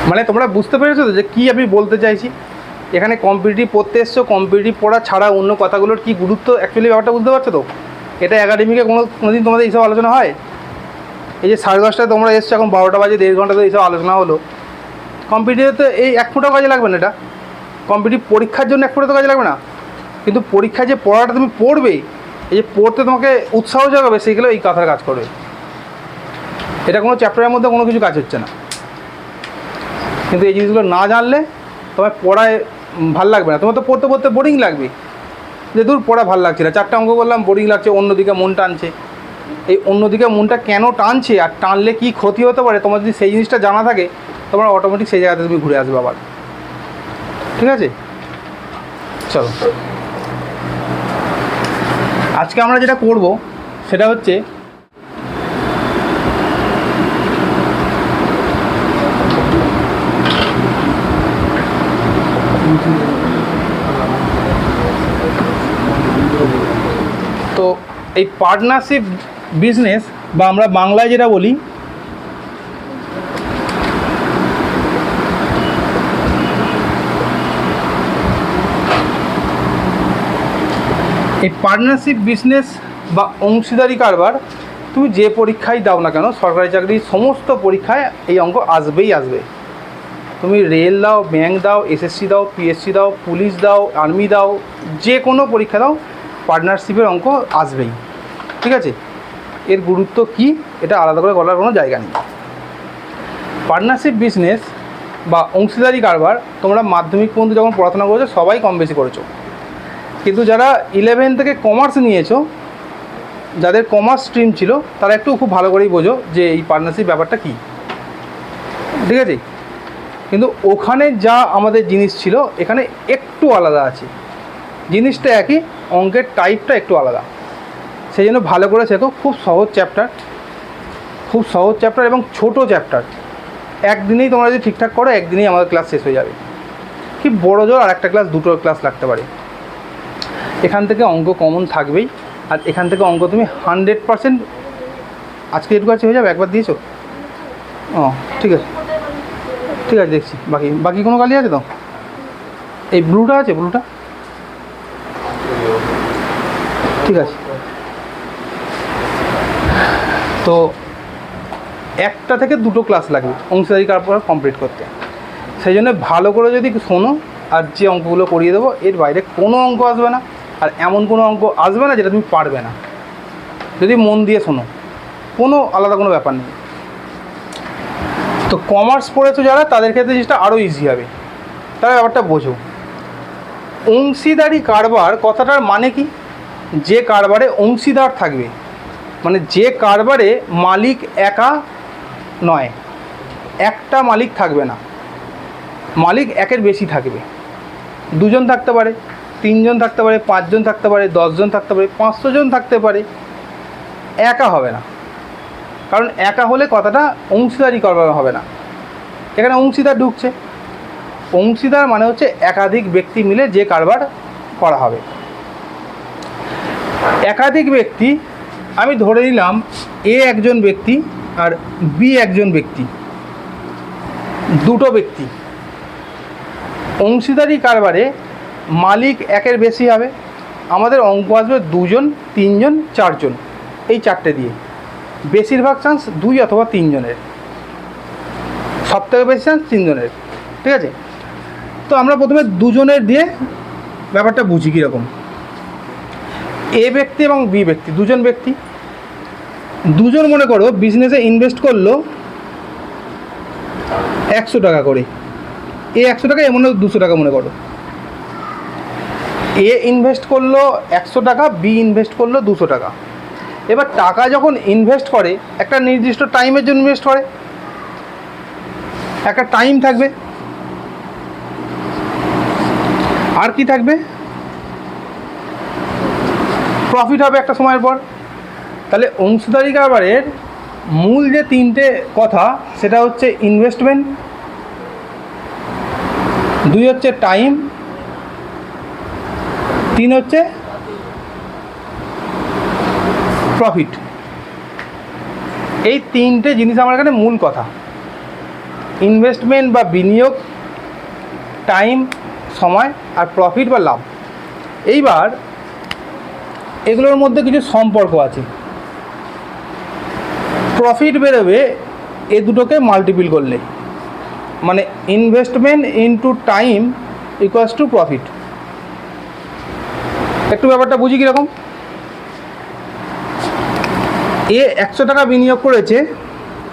মানে তোমরা বুঝতে পেরেছো তো যে কী আমি বলতে চাইছি? এখানে কম্পিটিটিভ পড়তে এসছো, কম্পিটিটিভ পড়া ছাড়া অন্য কথাগুলোর কী গুরুত্ব অ্যাকচুয়ালি ব্যাপারটা বুঝতে পারছো তো? এটা একাডেমিকে কোনোদিন তোমাদের এইসব আলোচনা হয়? এই যে 10:30টায় তোমরা এসছো, এখন 12টা বাজে, 1.5 ঘন্টা তো এইসব আলোচনা হলো। কম্পিটিটিভে তো এই এক ফোঁটাও কাজে লাগবে না। এটা কম্পিটিটিভ পরীক্ষার জন্য এক ফোঁটা তো কাজে লাগবে না, কিন্তু পরীক্ষায় যে পড়াটা তুমি পড়বে, এই যে পড়তে তোমাকে উৎসাহ জাগাবে, সেইগুলো এই কথার কাজ করবে। এটা কোনো চ্যাপ্টারের মধ্যে কোনো কিছু কাজ হচ্ছে না। কিন্তু এই জিনিসগুলো না জানলে তোমার পড়ায় ভাল লাগবে না, তোমার তো পড়তে পড়তে বোরিং লাগবে, যে দূর পড়া ভাল লাগছে না, 4টা অঙ্ক করলাম বোরিং লাগছে, অন্যদিকে মন টানছে। এই অন্যদিকে মনটা কেন টানছে আর টানলে কী ক্ষতি হতে পারে, তোমার যদি সেই জিনিসটা জানা থাকে, তোমার অটোমেটিক সেই জায়গাতে তুমি ঘুরে আসবে আবার। ঠিক আছে, চলো আজকে আমরা যেটা করব সেটা হচ্ছে তো এই পার্টনারশিপ বিজনেস, বা আমরা বাংলায় যেটা বলি এই পার্টনারশিপ বিজনেস বা অংশীদারি কারবার, তুমি যে পরীক্ষায় দাও না কেন, সরকারি চাকরির সমস্ত পরীক্ষায় এই অঙ্ক আসবেই আসবে। তুমি রেল দাও, ব্যাংক দাও, এসএসসি দাও, পিএসসি দাও, পুলিশ দাও, আর্মি দাও, যে কোনো পরীক্ষা দাও, পার্টনারশিপের অঙ্ক আসবেই। ঠিক আছে, এর গুরুত্ব কী এটা আলাদা করে বলার কোনো জায়গা নেই। পার্টনারশিপ বিজনেস বা অংশীদারি কারবার তোমরা মাধ্যমিক পর্যন্ত যখন পড়াশোনা করেছো সবাই কম বেশি করেছো, কিন্তু যারা 11 থেকে কমার্স নিয়েছো, যাদের কমার্স স্ট্রিম ছিল, তারা একটু খুব ভালো করেই বোঝো যে এই পার্টনারশিপ ব্যাপারটা কী। ঠিক আছে, কিন্তু ওখানে যা আমাদের জিনিস ছিল এখানে একটু আলাদা আছে, জিনিসটা একই, অঙ্কের টাইপটা একটু আলাদা। সেই জন্য ভালো করে শেখো, খুব সহজ চ্যাপ্টার এবং ছোটো চ্যাপ্টার। একদিনেই তোমরা যদি ঠিকঠাক করো, একদিনেই আমাদের ক্লাস শেষ হয়ে যাবে। কি বড় জোর আর একটা ক্লাস, দুটো ক্লাস লাগতে পারে। এখান থেকে অঙ্ক কমন থাকবেই, আর এখান থেকে অঙ্ক তুমি 100% আজকে এটুকু আছে হয়ে যাবে। একবার দিয়েছো? ও ঠিক আছে, ঠিক আছে, দেখছি বাকি কোনো কালি আছে তো? এই ব্লুটা আছে, ব্লুটা ঠিক আছে। তো 1টা থেকে 2টো ক্লাস লাগবে অংশীদারি কারবার কমপ্লিট করতে। সেই জন্য ভালো করে যদি শোনো, আর যে অঙ্কগুলো করিয়ে দেবো এর বাইরে কোনো অঙ্ক আসবে না, আর এমন কোনো অঙ্ক আসবে না যেটা তুমি পারবে না, যদি মন দিয়ে শোনো। কোনো আলাদা কোনো ব্যাপার নেই। তো কমার্স পড়েছো যারা, তাদের ক্ষেত্রে জিনিসটা আরও ইজি হবে, তারা ব্যাপারটা বোঝো। অংশীদারি কারবার কথাটার মানে কি? যে কারবারে অংশীদার থাকবে, মানে যে কারবারে মালিক একা নয়, একটা মালিক থাকবে না, মালিক একের বেশি থাকবে। 2জন থাকতে পারে, 3জন থাকতে পারে, 5জন থাকতে পারে, 10জন থাকতে পারে, 500 জন থাকতে পারে, একা হবে না। কারণ একা হলে কথাটা অংশীদারি কারবার হবে না। এখানে অংশীদার ঢুকছে। অংশীদার মানে হচ্ছে একাধিক ব্যক্তি মিলে যে কারবার করা হবে। একাধিক ব্যক্তি, আমি ধরে নিলাম এ একজন ব্যক্তি আর বি একজন ব্যক্তি, দুটো ব্যক্তি। অংশীদারি কারবারে মালিক একের বেশি হবে, আমাদের অঙ্ক আসবে 2জন, 3জন, 4জন, এই 4টে দিয়ে। বেশিরভাগ চান্স 2 অথবা 3 জনের, সবথেকে বেশি চান্স 3 জনের। ঠিক আছে, তো আমরা প্রথমে 2জনের দিয়ে ব্যাপারটা বুঝি কীরকম। এ ব্যক্তি এবং বি ব্যক্তি, 2জন ব্যক্তি। 2জন মনে করো বিজনেসে ইনভেস্ট করলো 100 টাকা করে। এ 100 টাকা, এ মনে 200 টাকা মনে করো। এ ইনভেস্ট করলো 100 টাকা, বি ইনভেস্ট করলো 200 টাকা। এবার টাকা যখন ইনভেস্ট করে, একটা নির্দিষ্ট টাইমের জন্য ইনভেস্ট করে, একটা টাইম থাকবে, আর কি থাকবে, প্রফিট হবে একটা সময়ের পর। তাহলে অংশীদারি কারবারের মূল যে 3টে কথা, সেটা হচ্ছে ইনভেস্টমেন্ট, 2 হচ্ছে টাইম, 3 হচ্ছে প্রফিট। এই 3টে জিনিস আমার এখানে মূল কথা। ইনভেস্টমেন্ট বা বিনিয়োগ, টাইম সময়, আর প্রফিট বা লাভ। এইবার এগুলোর মধ্যে কিছু সম্পর্ক আছে। প্রফিট বেরোবে এ দুটোকে মাল্টিপল করলে, মানে investment into time equals to profit. একটু ব্যাপারটা বুঝি কীরকম। এ 100 টাকা বিনিয়োগ করেছে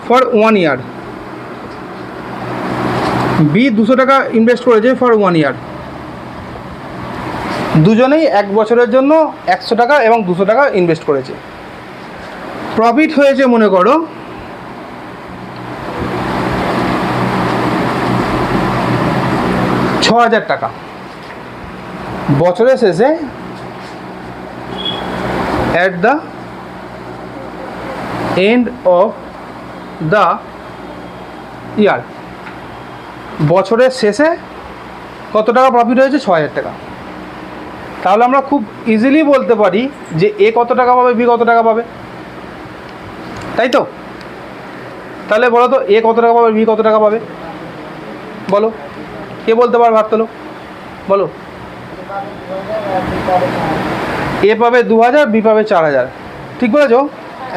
ফর 1 ইয়ার, বি 200 টাকা ইনভেস্ট করেছে ফর 1 ইয়ার। দুজনেই 1 বছরের জন্য 100 টাকা এবং 200 টাকা ইনভেস্ট করেছে। প্রফিট হয়েছে মনে করো 6000 টাকা। বছরের শেষে at the end of the year, বছরের শেষে কত টাকা প্রফিট হয়েছে? 6000 টাকা। তাহলে আমরা খুব ইজিলি বলতে পারি যে এ কত টাকা পাবে, বি কত টাকা পাবে, তাই তো? তাহলে বলো তো এ কত টাকা পাবে, বি কত টাকা পাবে, বলো, কে বলতে পারবে? হাত তোলো, বলো। এ পাবে 2000, বি পাবে 4000। ঠিক বলেছো?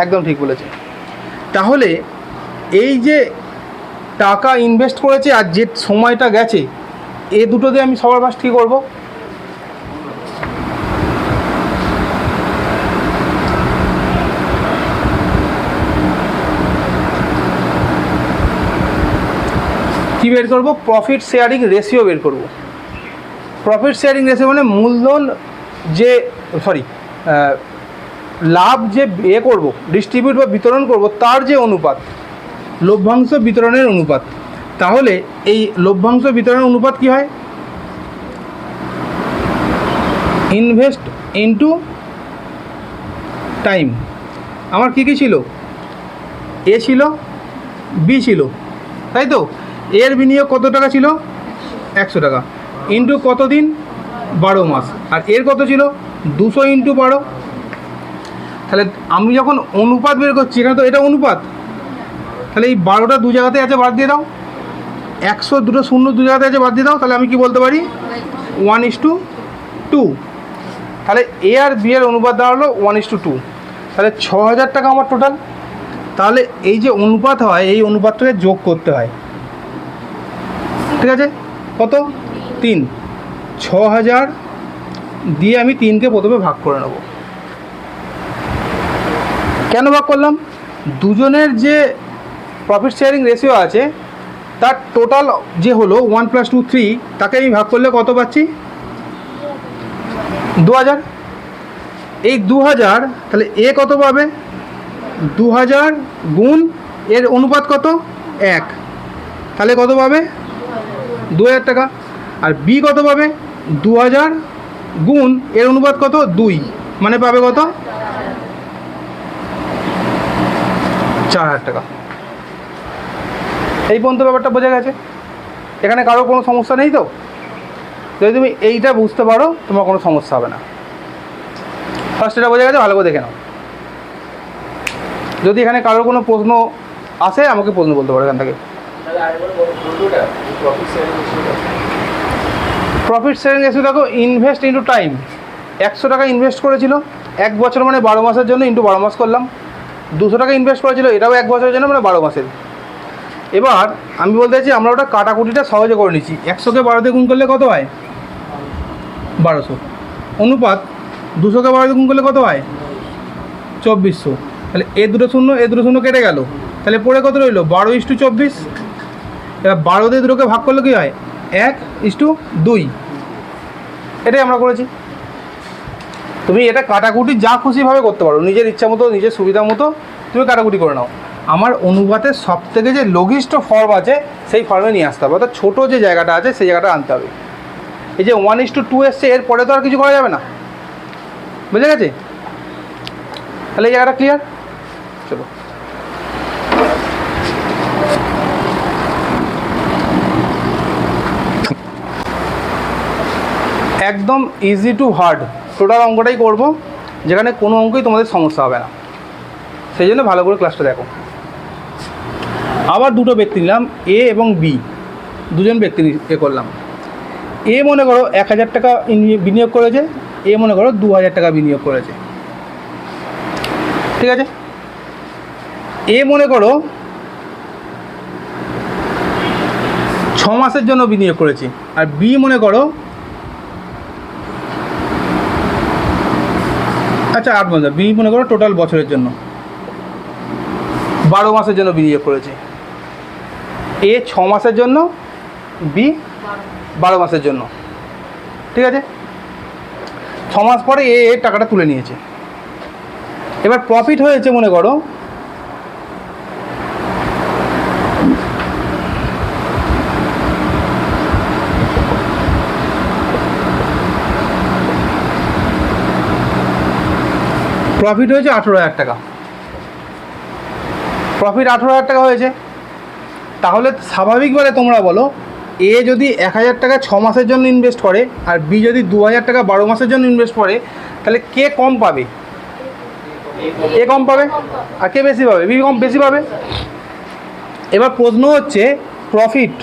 একদম ঠিক বলেছে। তাহলে এই যে টাকা ইনভেস্ট করেছে আর যে সময়টা গেছে, এ দুটো দিয়ে আমি সবার ফার্স্ট কী করবো? কী বের করবো? প্রফিট শেয়ারিং রেশিও বের করব। প্রফিট শেয়ারিং রেশিও মানে মূলধন যে লাভ যে করব, ডিস্ট্রিবিউট বা বিতরণ করব, তার যে অনুপাত, লভ্যাংশ বিতরণের অনুপাত। তাহলে এই লভ্যাংশ বিতরণের অনুপাত কী হয়? Invest into time. আমার কী কী ছিল? এ ছিল, বি ছিল, তাই তো? এর বিনিয়োগ কত টাকা ছিল? 100 টাকা। ইন্টু কত দিন? 12 মাস। আর এর কত ছিল? 200 ইন্টু 12। তাহলে আমি যখন অনুপাত বের করছি, এখানে তো এটা অনুপাত, তাহলে এই 12টা দু জায়গাতে আছে, বাদ দিয়ে দাও। 100 দুটো শূন্য দু জায়গাতে আছে, বাদ দিয়ে দাও। তাহলে আমি কি বলতে পারি? 1:2। তাহলে এ আর বি এর অনুপাত দাঁড়ালো 1:2। তাহলে 6000 টাকা আমার টোটাল। তাহলে এই যে অনুপাত হয়, এই অনুপাতটাকে যোগ করতে হয়। ঠিক আছে? কত? 3। 6000 দিয়ে আমি 3কে প্রথমে ভাগ করে নেব। কেন ভাগ করলাম? দুজনের যে প্রফিট শেয়ারিং রেশিও আছে তার টোটাল যে হলো 1 + 2 3, তাকে আমি ভাগ করলে কত পাচ্ছি? 2000। এই 2000, তাহলে এ কত পাবে? 2000 গুণ এর অনুপাত কত? 1। তাহলে কত পাবে? 2000 টাকা। আর বি কত পাবে? 2000 গুণ এর অনুপাত কত? 2, মানে পাবে কত? 4000 টাকা। এই পর্যন্ত ব্যাপারটা বোঝা গেছে? এখানে কারো কোনো সমস্যা নেই তো? যদি তুমি এইটা বুঝতে পারো, তোমার কোনো সমস্যা হবে না। ফার্স্ট এটা বোঝা গেছে? ভালো করে দেখে নাও। যদি এখানে কারোর কোনো প্রশ্ন আসে, আমাকে প্রশ্ন বলতে পারো এখান থেকে। প্রফিট শেয়ারিং রেশিও দেখো, ইনভেস্ট ইন্টু টাইম। 100 টাকা ইনভেস্ট করেছিল 1 বছর, মানে 12 মাসের জন্য, ইন্টু 12 মাস করলাম। 200 টাকা ইনভেস্ট করেছিল, এটাও 1 বছরের জন্য, মানে 12 মাসের। এবার আমি বলতে চাইছি, আমরা ওটা কাটাকুটিটা সহজে করে নিচ্ছি। 100কে 12 দিয়ে গুণ করলে কত হয়? 1200। অনুপাত 200কে 12 দিয়ে গুণ করলে কত হয়? 2400। তাহলে এ দুটো শূন্য কেটে গেল। তাহলে পরে কত রইলো? 12:24। এবার 12 দিয়ে দুটোকে ভাগ করলে কী হয়? 1:2। এটাই আমরা করেছি। তুমি এটা কাটাকুটি যা খুশিভাবে করতে পারো, নিজের ইচ্ছা মতো, নিজের সুবিধা মতো তুমি কাটাকুটি করে নাও। আমার অনুপাতের সব থেকে যে লঘিষ্ঠ ফর্ম আছে, সেই ফর্মে নিয়ে আসতে হবে। অর্থাৎ ছোটো যে জায়গাটা আছে, সেই জায়গাটা আনতে হবে। এই যে 1:2 এসছে, এর পরে তো আর কিছু করা যাবে না। বুঝে গেছে? তাহলে এই জায়গাটা ক্লিয়ার? চলো, একদম ইজি টু হার্ড টোটাল অঙ্কটাই করব, যেখানে কোনো অঙ্কই তোমাদের সমস্যা হবে না। সেই জন্য ভালো করে ক্লাসটা দেখো। আবার দুটো ব্যক্তি নিলাম, এ এবং বি, দুজন ব্যক্তি করলাম। এ মনে করো 1000 টাকা বিনিয়োগ করেছে, এ মনে করো 2000 টাকা বিনিয়োগ করেছে, ঠিক আছে। এ মনে করো 6 মাসের জন্য বিনিয়োগ করেছে, আর বি মনে করো আচ্ছা 8 মাস, বি মনে করো টোটাল বছরের জন্য 12 মাসের জন্য বিনিয়োগ করেছে। এ 6 মাসের জন্য, বি 12 মাসের জন্য, ঠিক আছে। 6 মাস পরে এ টাকাটা তুলে নিয়েছে। এবার প্রফিট হয়েছে মনে করো প্রফিট হয়েছে 18,000 টাকা। প্রফিট 18,000 টাকা হয়েছে। তাহলে স্বাভাবিকভাবে তোমরা বলো, এ যদি 1000 টাকা 6 মাসের জন্য ইনভেস্ট করে আর বি যদি 2000 টাকা 12 মাসের জন্য ইনভেস্ট করে, তাহলে কে কম পাবে? এ কম পাবে। আর কে বেশি পাবে? বি কম বেশি পাবে। এবার প্রশ্ন হচ্ছে প্রফিট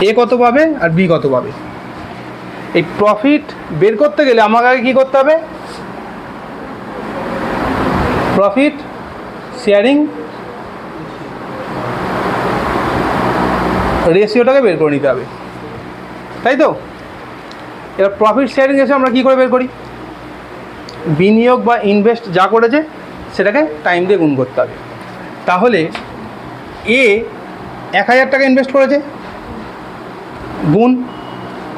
এ কত পাবে আর বি কত পাবে? এই প্রফিট বের করতে গেলে আমাকে আগে কী করতে হবে? প্রফিট শেয়ারিং রেশিওটাকে বের করে নিতে হবে, তাই তো? এবার প্রফিট শেয়ারিং রেশিও আমরা কী করে বের করি? বিনিয়োগ বা ইনভেস্ট যা করেছে সেটাকে টাইম দিয়ে গুণ করতে হবে। তাহলে এ 1000 টাকা ইনভেস্ট করেছে, গুণ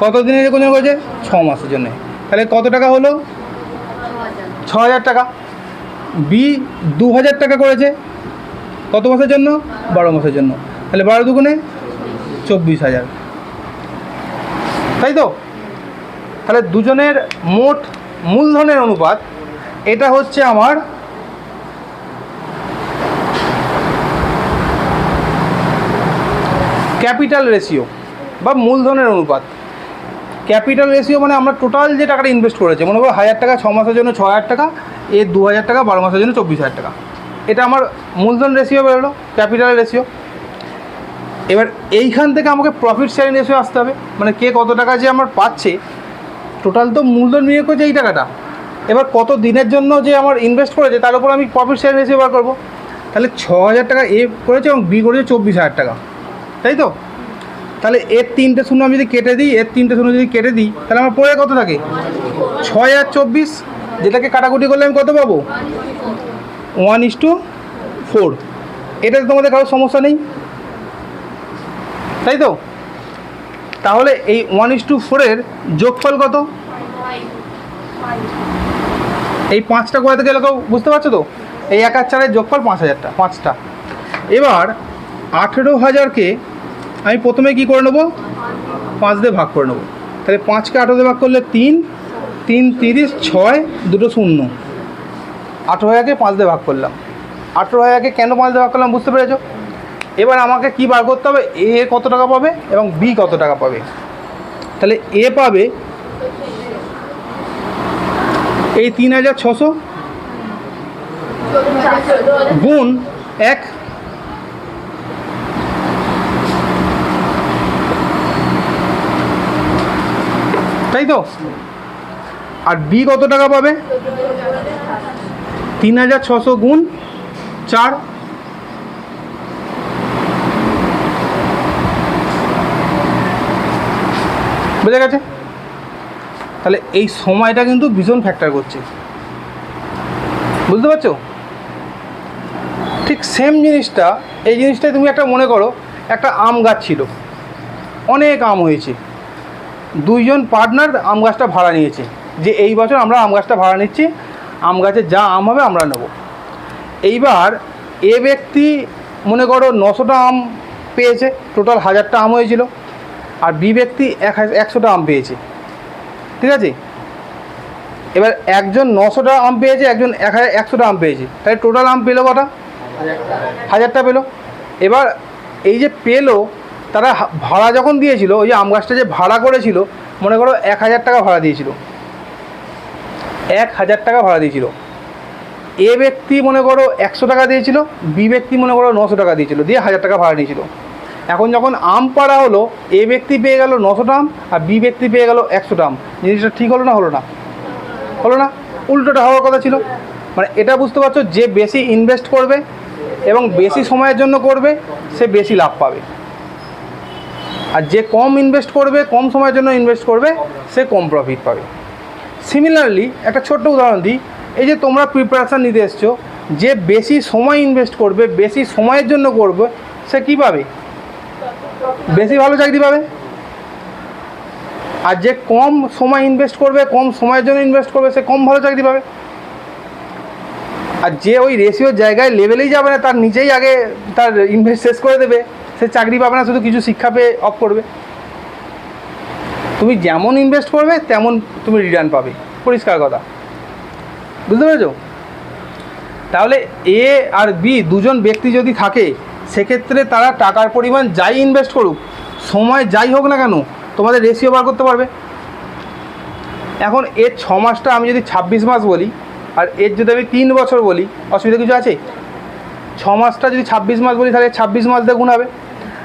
কত দিনের জন্য করেছে? 6 মাসের জন্য। তাহলে কত টাকা হলো? 6000 টাকা। বি 2000 টাকা করেছে, কত মাসের জন্য? 12 মাসের জন্য। তাহলে 12 দুগুণে 24,000, তাই তো? তাহলে দুজনের মোট মূলধনের অনুপাত এটা হচ্ছে আমার ক্যাপিটাল রেশিও বা মূলধনের অনুপাত। ক্যাপিটাল রেশিও মানে আমরা টোটাল যে টাকাটা ইনভেস্ট করেছে, মনে করো 1000 টাকা 6 মাসের জন্য 6000 টাকা, এ 2000 টাকা 12 মাসের জন্য 24,000 টাকা। এটা আমার মূলধন রেশিও বেরোলো, ক্যাপিটাল রেশিও। এবার এইখান থেকে আমাকে প্রফিট শেয়ারিং রেশিও আসতে হবে, মানে কে কত টাকা যে আমার পাচ্ছে। টোটাল তো মূলধন বিনিয়োগ করেছে এই টাকাটা, এবার কত দিনের জন্য যে আমার ইনভেস্ট করেছে তার উপর আমি প্রফিট শেয়ারিং রেশিও বার করবো। তাহলে 6000 টাকা এ করেছে এবং বি করেছে 24,000 টাকা, তাই তো? তাহলে এর 3টে শূন্য আমি যদি কেটে দিই, এর 3টে শূন্য যদি কেটে দিই, তাহলে আমার পরে কত থাকে? 6 আর 24, যেটাকে কাটাকুটি করলে আমি কত পাবো? 1:4। এটাতে তোমাদের কারোর সমস্যা নেই, তাই তো? তাহলে এই 1:4-এর যোগফল কত? এই 5টা কোথা থেকে এলাকা বুঝতে পারছো তো? এই 1 আর 4-এর যোগফল 5,000টা, 5টা। এবার 18,000-কে আমি প্রথমে কি করে নেবো? 5 দিয়ে ভাগ করে নেবো। তাহলে 5কে 18 দিয়ে ভাগ করলে 3, 3 30, 6 দুটো শূন্য। 18,000-কে 5 দিয়ে ভাগ করলাম। 18,000-কে কেন 5 দিয়ে ভাগ করলাম বুঝতে পেরেছো? এবার আমাকে কি বার করতে হবে? এ কত টাকা পাবে এবং বি কত টাকা পাবে। তাহলে এ পাবে এই 3,600 গুণ 1, তাই তো? আর বি কত টাকা পাবে? 3,600 গুণ 4, বুঝে গেছে? তাহলে এই সময়টা কিন্তু ভীষণ ফ্যাক্টর করছে, বুঝতে পারছো? ঠিক সেম জিনিসটা, এই জিনিসটাই তুমি একটা মনে করো, একটা আম গাছ ছিল, অনেক আম হয়েছে, দুইজন পার্টনার আম গাছটা ভাড়া নিয়েছে, যে এই বছর আমরা আম গাছটা ভাড়া নিচ্ছি, আম গাছে যা আম হবে আমরা নেব। এইবার এ ব্যক্তি মনে করো 900টা আম পেয়েছে, টোটাল 1000টা আম হয়েছিল, আর বি ব্যক্তি 100টা আম পেয়েছে, ঠিক আছে? এবার একজন 900টা আম পেয়েছে, একজন 100টা আম পেয়েছে, তাই টোটাল আম পেলো কটা? 1000টা পেলো। এবার এই যে পেলো, তারা ভাড়া যখন দিয়েছিল, ওই যে আম গাছটা যে ভাড়া করেছিল, মনে করো 1000 টাকা ভাড়া দিয়েছিল, 1000 টাকা ভাড়া দিয়েছিল। এ ব্যক্তি মনে করো 100 টাকা দিয়েছিল, বি ব্যক্তি মনে করো 900 টাকা দিয়েছিল, দিয়ে 1000 টাকা ভাড়া নিয়েছিল। এখন যখন আম পাড়া হলো, এ ব্যক্তি পেয়ে গেল 900 টাম আর বি ব্যক্তি পেয়ে গেল 100 টাম। জিনিসটা ঠিক হলো না? হলো না? হলো না? উল্টোটা হওয়ার কথা ছিল। মানে এটা বুঝতে পারছো, যে বেশি ইনভেস্ট করবে এবং বেশি সময়ের জন্য করবে সে বেশি লাভ পাবে, আর যে কম ইনভেস্ট করবে, কম সময়ের জন্য ইনভেস্ট করবে, সে কম প্রফিট পাবে। সিমিলারলি একটা ছোট্ট উদাহরণ দিই, এই যে তোমরা প্রিপারেশান নিতে এসছো, যে বেশি সময় ইনভেস্ট করবে, বেশি সময়ের জন্য করবে, সে কী পাবে? বেশি ভালো চাকরি পাবে। আর যে কম সময় ইনভেস্ট করবে, কম সময়ের জন্য ইনভেস্ট করবে, সে কম ভালো চাকরি পাবে। আর যে ওই রেশিওর জায়গায় লেভেলেই যাবে না, তার নিচেই আগে তার ইনভেস্ট শেষ করে দেবে, সে চাকরি পাবে না, শুধু কিছু শিক্ষা পেয়ে অফ করবে। তুমি যেমন ইনভেস্ট করবে তেমন তুমি রিটার্ন পাবে, পরিষ্কার কথা। বুঝতে পেরেছো? তাহলে এ আর বি দুজন ব্যক্তি যদি থাকে, সেক্ষেত্রে তারা টাকার পরিমাণ যাই ইনভেস্ট করুক, সময় যাই হোক না কেন, তোমাদের রেশিও বার করতে পারবে। এখন এর 6 মাসটা আমি যদি 26 মাস বলি, আর এর যদি আমি 3 বছর বলি, অসুবিধা কিছু আছে? 6 মাসটা যদি 26 মাস বলি, তাহলে 26 মাস দিয়ে গুণ হবে।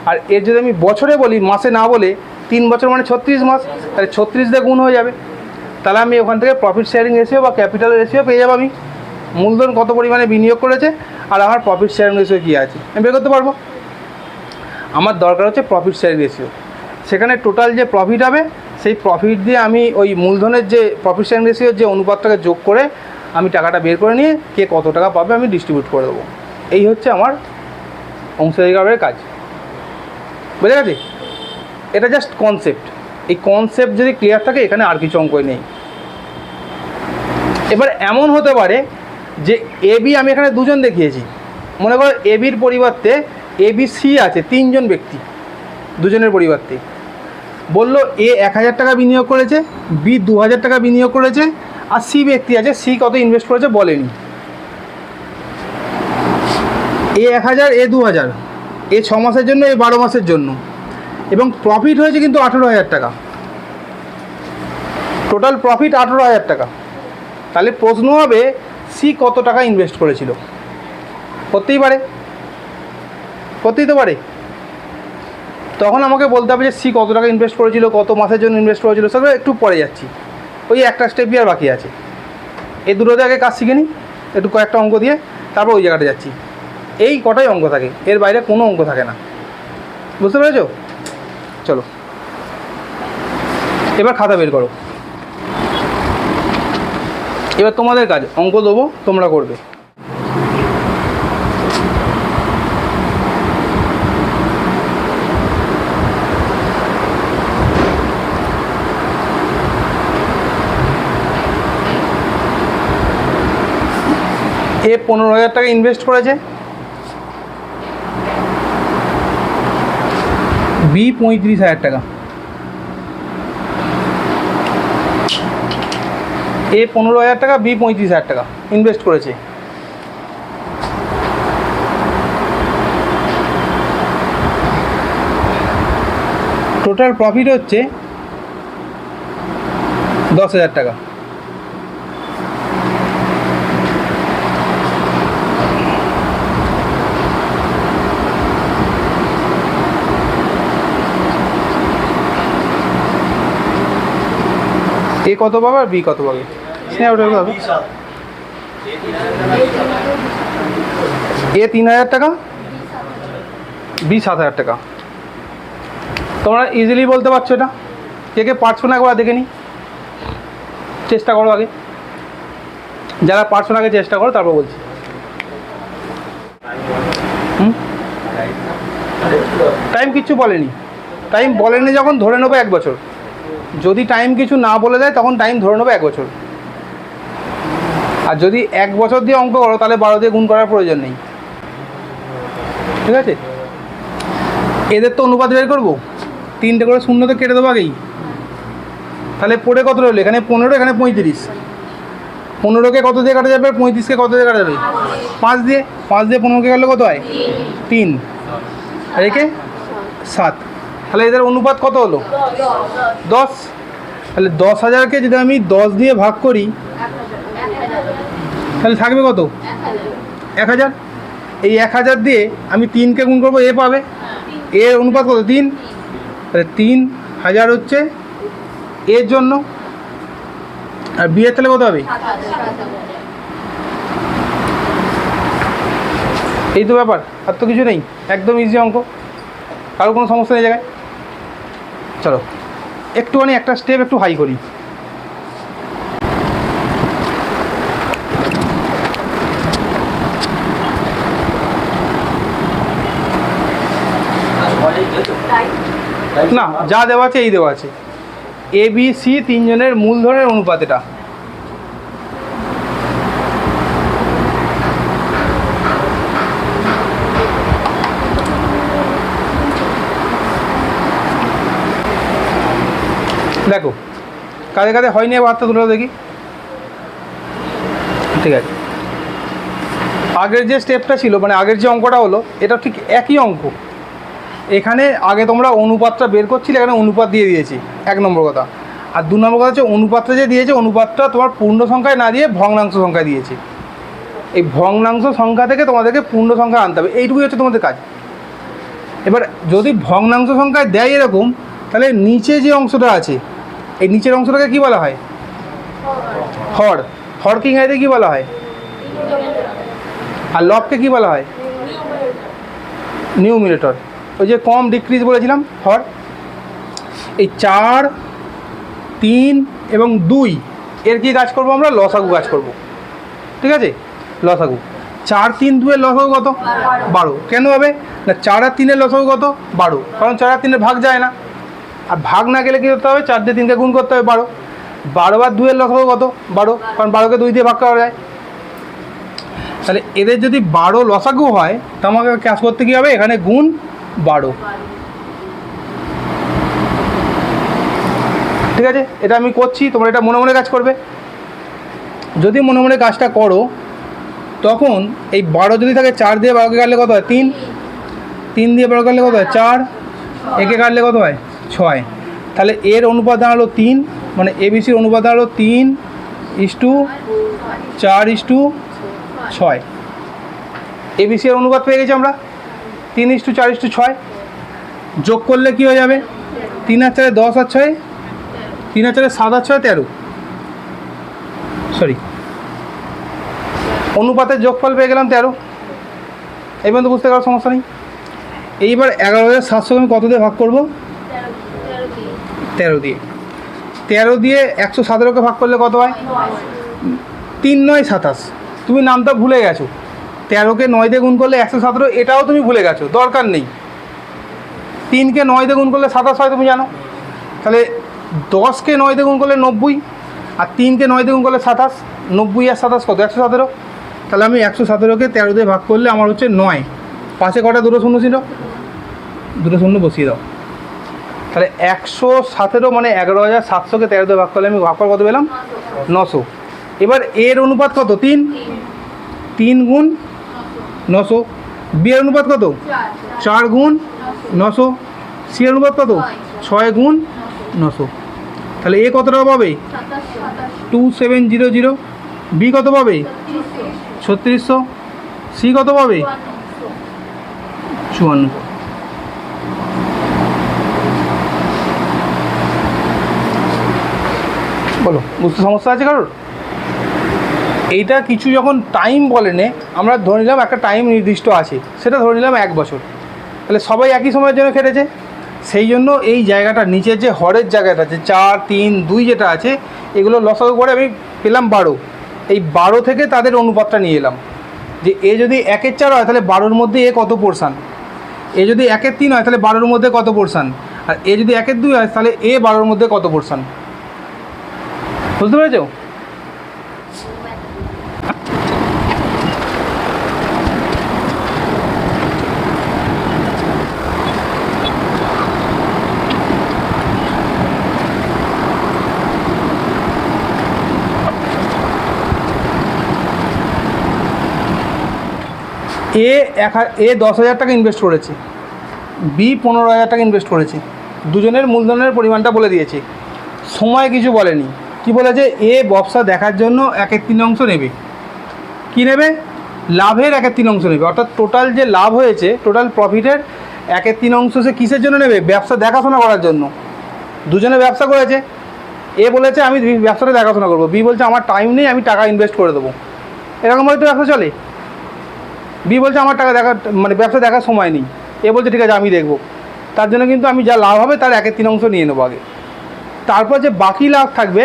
আর এর যদি আমি বছরে বলি, মাসে না বলে, 3 বছর মানে 36 মাস, তাহলে 36 দিয়ে গুণ হয়ে যাবে। তাহলে আমি ওখান থেকে প্রফিট শেয়ারিং রেশিও বা ক্যাপিটাল রেশিও পেয়ে যাবো। আমি মূলধন কত পরিমাণে বিনিয়োগ করেছে আর আমার প্রফিট শেয়ারিং রেশিও কী আছে আমি বের করতে পারবো। আমার দরকার হচ্ছে প্রফিট শেয়ারিং রেশিও। সেখানে টোটাল যে প্রফিট হবে, সেই প্রফিট দিয়ে আমি ওই মূলধনের যে প্রফিট শেয়ারিং রেশিওর যে অনুপাতটাকে যোগ করে আমি টাকাটা বের করে নিয়ে কে কত টাকা পাবে আমি ডিস্ট্রিবিউট করে দেবো। এই হচ্ছে আমার অংশীদারি কারবারের কাজ। বুঝে গেছে? এটা জাস্ট কনসেপ্ট। এই কনসেপ্ট যদি ক্লিয়ার থাকে, এখানে আর কিছু অঙ্কই নেই। এবার এমন হতে পারে যে এ বি আমি এখানে দুজন দেখিয়েছি, মনে করো এ বির পরিবর্তে এ বি সি আছে, 3 জন ব্যক্তি, দুজনের পরিবর্তে। বললো এ 1000 টাকা বিনিয়োগ করেছে, বি 2000 টাকা বিনিয়োগ করেছে, আর সি ব্যক্তি আছে, সি কত ইনভেস্ট করেছে বলেনি। এ 1000, এ 2000, এ 6 মাসের জন্য, এ 12 মাসের জন্য, এবং প্রফিট হয়েছে কিন্তু 18,000 টাকা। টোটাল প্রফিট 18,000 টাকা। তাহলে প্রশ্ন হবে সি কত টাকা ইনভেস্ট করেছিল? করতেই পারে, করতেই তো পারে। তখন আমাকে বলতে হবে যে সি কত টাকা ইনভেস্ট করেছিল, কত মাসের জন্য ইনভেস্ট করেছিল, সেগুলো একটু পরে যাচ্ছি। ওই একটা স্টেপই আর বাকি আছে। এই দুটো জায়গায় কাজ শিখে নিই একটু, কয়েকটা অঙ্ক দিয়ে, তারপর ওই জায়গাটা যাচ্ছি। এই কটাই অঙ্ক থাকে, এর বাইরে কোনো অঙ্ক থাকে না। বুঝতে পেরেছো? চলো এবার খাতা বের করো। এবার তোমাদের কাজ, অঙ্ক দেবো, তোমরা করবে। এ 15,000 টাকা ইনভেস্ট করেছে, বি 35,000 টাকা। এ 15,000 টাকা, বি 35,000 টাকা ইনভেস্ট করেছে। টোটাল প্রফিট হচ্ছে 10,000 টাকা। এ কত পাবে আর বি কত পাবে? এ 3,000 টাকা, বি 7,000 টাকা। তোমরা ইজিলি বলতে পারছো এটা? কে কে পারছো না একবার দেখে নিই, চেষ্টা করো আগে। যারা পারছো না আগে চেষ্টা করো, তারপর বলছি। টাইম কিচ্ছু বলেনি, টাইম বলেনি যখন ধরে নেবো 1 বছর। যদি টাইম কিছু না বলে দেয় তখন টাইম ধরে নেবো 1 বছর। আর যদি 1 বছর দিয়ে অঙ্ক করো, তাহলে 12 দিয়ে গুণ করার প্রয়োজন নেই। ঠিক আছে? এদের তো অনুপাত বের করবো, 3টে করে শূন্য তো কেটে দেবো আগেই। তাহলে পড়ে কত রইল? এখানে 15, এখানে 35। 15কে কত দিয়ে কাটা যাবে? 35কে কত দিয়ে কাটা যাবে? 5 দিয়ে। 5 দিয়ে 15কে কাটলে কত হয়? 3। আর একে 7। তাহলে এদের অনুপাত কত হলো? 10। তাহলে 10,000কে যদি আমি 10 দিয়ে ভাগ করি, তাহলে থাকবে কত? 1000। এই 1000 দিয়ে আমি 3কে গুণ করবো, এ পাবে। এর অনুপাত কত? 3। তাহলে 3000 হচ্ছে এর জন্য। আর বি এর তাহলে কত হবে? এই তো ব্যাপার, আর তো কিছু নেই, একদম ইজি অঙ্ক, কারো কোনো সমস্যা নেই জায়গায়। চলো একটুখানি একটা স্টেপ একটু হাই করি। না, যা দেওয়া আছে এই দেওয়া আছে, এ বি সি তিনজনের মূলধনের অনুপাত এটা। দেখো কাঁধে কাঁধে হয়নি, এবার হাতটা তুলে দেখি। ঠিক আছে, আগের যে স্টেপটা ছিল, মানে আগের যে অঙ্কটা হলো, এটা ঠিক একই অঙ্ক। এখানে আগে তোমরা অনুপাতটা বের করছিলে, এখানে অনুপাত দিয়ে দিয়েছি, 1 নম্বর কথা। আর 2 নম্বর কথা হচ্ছে অনুপাতটা যে দিয়েছে, অনুপাতটা তোমার পূর্ণ সংখ্যায় না দিয়ে ভগ্নাংশ সংখ্যায় দিয়েছে। এই ভগ্নাংশ সংখ্যা থেকে তোমাদেরকে পূর্ণ সংখ্যা আনতে হবে, এইটুকুই হচ্ছে তোমাদের কাজ। এবার যদি ভগ্নাংশ সংখ্যায় দেয় এরকম, তাহলে নিচে যে অংশটা আছে, এই নিচের অংশটাকে কী বলা হয়? হর। হরকে ইংরেজিতে কী বলা হয়? আর লবকে কী বলা হয়? নিউমিনেটর। ওই যে কম ডিক্রিজ বলেছিলাম, হর। এই 4, 3 এবং 2 এর কি কাজ করবো আমরা? লসাগু কাজ করব। ঠিক আছে, লসাগু। 4, 3, 2 এর লসাগু কত? 12। কেন হবে না? 4 আর 3 এর লসাগু কত? 12। কারণ 4 আর 3 এর ভাগ যায় না, আর ভাগ না গেলে কী করতে হবে? 4 দিয়ে 3কে গুণ করতে হবে, 12। 12 আর 2 এর লসাগু কত? 12, কারণ 12কে 2 দিয়ে ভাগ করা যায়। তাহলে এদের যদি 12 লসাগু হয়, তো আমাকে কাজ করতে কী হবে? এখানে গুণ 12। ঠিক আছে, এটা আমি করছি, তোমরা এটা মনে মনে কাজ করবে। যদি মনে মনে কাজটা করো, তখন এই 12 যদি থাকে, 4 দিয়ে 12কে কাটলে কত হয়? 3। 3 দিয়ে 12 কাটলে কত হয়? 4। একে কাটলে কত হয়? 6। তাহলে এর অনুপাত দাঁড়ালো 3, মানে এবিসির অনুপাত দাঁড়ালো 3:4:6। এবিসি এর অনুপাত পেয়ে গেছি আমরা, 3:4:6। যোগ করলে কী হয়ে যাবে? 3 আর 4 10 আর 6, 3 আর 4 7 আর 6 13। সরি, অনুপাতের যোগফল পেয়ে গেলাম 13। এই পর্যন্ত বুঝতে পারার সমস্যা নেই। এইবার 11,700 আমি কত দিয়ে ভাগ করব? 13 দিয়ে। 13 দিয়ে 117কে ভাগ করলে কত হয়? 3 9 27। তুমি নামটা ভুলে গেছো, 13কে 9 দিয়ে গুণ করলে 117, এটাও তুমি ভুলে গেছো, দরকার নেই। 3কে 9 দিয়ে গুণ করলে 27 হয়, তুমি জানো। তাহলে 10কে 9 দিয়ে গুণ করলে 90, আর 3কে 9 দিয়ে গুণ করলে 27। 90 আর 27 কত? 117। তাহলে আমি 117কে 13 দিয়ে ভাগ করলে আমার হচ্ছে 9। পাশে কটা দুটো শূন্য ছিল? দুটো শূন্য বসিয়ে দাও। তাহলে 117 মানে 11,700কে 13 দিয়ে ভাগ করলে আমি ভাগ করে কত পেলাম? 900। এবার এর অনুপাত কত? 3। 3 গুণ 900। বি এর অনুপাত কত? 4 গুণ 900। সি এর অনুপাত কত? 6 গুণ 900। তাহলে এ কত টাকা পাবে? 2700। বি কত পাবে? 3600। সি কত পাবে? 5400। বলো, বুঝতে সমস্যা আছে কারোর? এইটা কিছু যখন টাইম বলেনে, আমরা ধরে নিলাম একটা টাইম নির্দিষ্ট আছে, সেটা ধরে নিলাম 1 বছর। তাহলে সবাই একই সময়ের জন্য খেটেছে, সেই জন্য এই জায়গাটা নিচের যে হরের জায়গাটা আছে 4 3 2 যেটা আছে, এগুলো লসাগু করে আমি পেলাম 12। এই 12 থেকে তাদের অনুপাতটা নিয়ে এলাম, যে এ যদি 1-এর 4 হয়, তাহলে 12-র মধ্যে এ কত পোর্শান। এ যদি 1-এর 3 হয়, তাহলে 12-র মধ্যে কত পোর্শান। আর এ যদি 1-এর 2 হয়, তাহলে এ 12-র মধ্যে কত পোর্শান। বুঝতে পেরেছ? এ 10,000 টাকা ইনভেস্ট করেছে, বি 15,000 টাকা ইনভেস্ট করেছে। দুজনের মূলধনের পরিমাণটা বলে দিয়েছে, সময় কিছু বলেনি। কি বলেছে? এ ব্যবসা দেখার জন্য 1/3 অংশ নেবে। কী নেবে? লাভের 1/3 নেবে। অর্থাৎ টোটাল যে লাভ হয়েছে, টোটাল প্রফিটের 1/3 সে কিসের জন্য নেবে? ব্যবসা দেখাশোনা করার জন্য। দুজনে ব্যবসা করেছে, এ বলেছে আমি ব্যবসাটা দেখাশোনা করবো, বি বলছে আমার টাইম নেই, আমি টাকা ইনভেস্ট করে দেবো। এরকমভাবে তো ব্যবসা চলে। বি বলছে আমার টাকা দেখা মানে ব্যবসা দেখার সময় নেই, এ বলছে ঠিক আছে আমি দেখবো। তার জন্য কিন্তু আমি যা লাভ হবে তার 1/3 নিয়ে নেবো আগে। তারপর যে বাকি লাভ থাকবে,